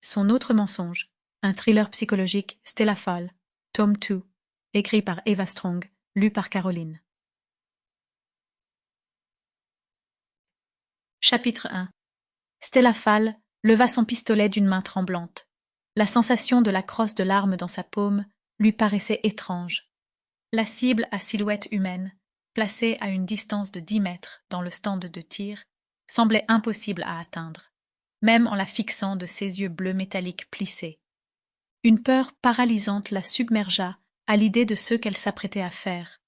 Son autre mensonge, un thriller psychologique Stella Fall, tome 2, écrit par Eva Strong, lu par Caroline. Chapitre 1. Stella Fall leva son pistolet d'une main tremblante. La sensation de la crosse de l'arme dans sa paume lui paraissait étrange. La cible à silhouette humaine, placée à une distance de 10 mètres dans le stand de tir, semblait impossible à atteindre, même en la fixant de ses yeux bleus métalliques plissés. Une peur paralysante la submergea à l'idée de ce qu'elle s'apprêtait à faire.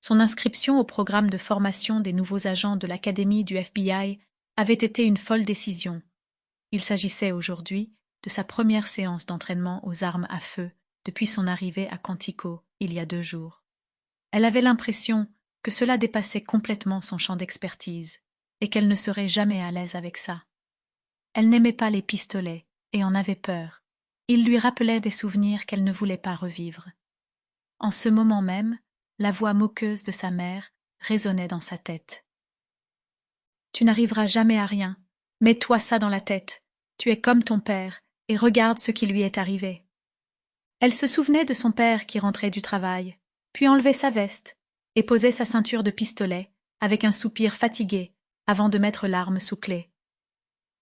Son inscription au programme de formation des nouveaux agents de l'académie du FBI avait été une folle décision. Il s'agissait aujourd'hui de sa première séance d'entraînement aux armes à feu depuis son arrivée à Quantico il y a 2 jours. Elle avait l'impression que cela dépassait complètement son champ d'expertise et qu'elle ne serait jamais à l'aise avec ça. Elle n'aimait pas les pistolets et en avait peur. Il lui rappelait des souvenirs qu'elle ne voulait pas revivre. En ce moment même, la voix moqueuse de sa mère résonnait dans sa tête. « Tu n'arriveras jamais à rien. Mets-toi ça dans la tête. Tu es comme ton père, et regarde ce qui lui est arrivé. » Elle se souvenait de son père qui rentrait du travail, puis enlevait sa veste et posait sa ceinture de pistolet avec un soupir fatigué avant de mettre l'arme sous clé.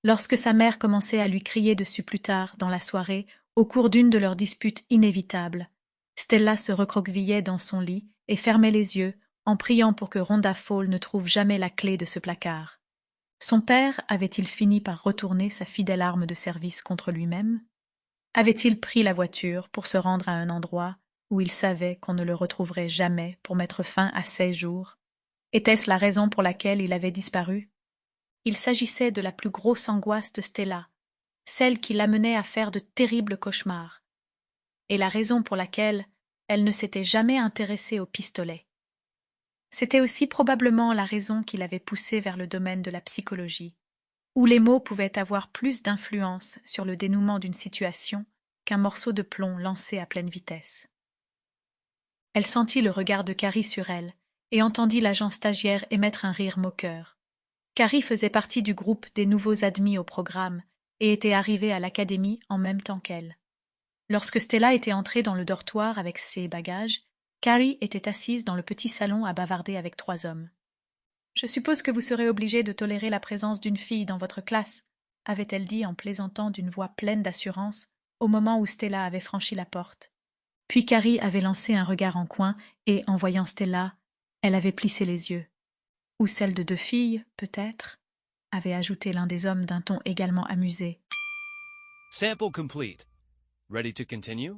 Lorsque sa mère commençait à lui crier dessus plus tard dans la soirée, au cours d'une de leurs disputes inévitables, Stella se recroquevillait dans son lit et fermait les yeux en priant pour que Rhonda Fall ne trouve jamais la clé de ce placard. Son père avait-il fini par retourner sa fidèle arme de service contre lui-même? Avait-il pris la voiture pour se rendre à un endroit où il savait qu'on ne le retrouverait jamais pour mettre fin à 16 jours? Était-ce la raison pour laquelle il avait disparu? Il s'agissait de la plus grosse angoisse de Stella, celle qui l'amenait à faire de terribles cauchemars, et la raison pour laquelle elle ne s'était jamais intéressée au pistolet. C'était aussi probablement la raison qui l'avait poussée vers le domaine de la psychologie, où les mots pouvaient avoir plus d'influence sur le dénouement d'une situation qu'un morceau de plomb lancé à pleine vitesse. Elle sentit le regard de Carrie sur elle et entendit l'agent stagiaire émettre un rire moqueur. Carrie faisait partie du groupe des nouveaux admis au programme et était arrivée à l'académie en même temps qu'elle. Lorsque Stella était entrée dans le dortoir avec ses bagages, Carrie était assise dans le petit salon à bavarder avec 3 hommes. « Je suppose que vous serez obligé de tolérer la présence d'une fille dans votre classe, » avait-elle dit en plaisantant d'une voix pleine d'assurance au moment où Stella avait franchi la porte. Puis Carrie avait lancé un regard en coin et, en voyant Stella, elle avait plissé les yeux. « Ou celle de 2 filles, peut-être » avait ajouté l'un des hommes d'un ton également amusé. Sample complete. Ready to continue?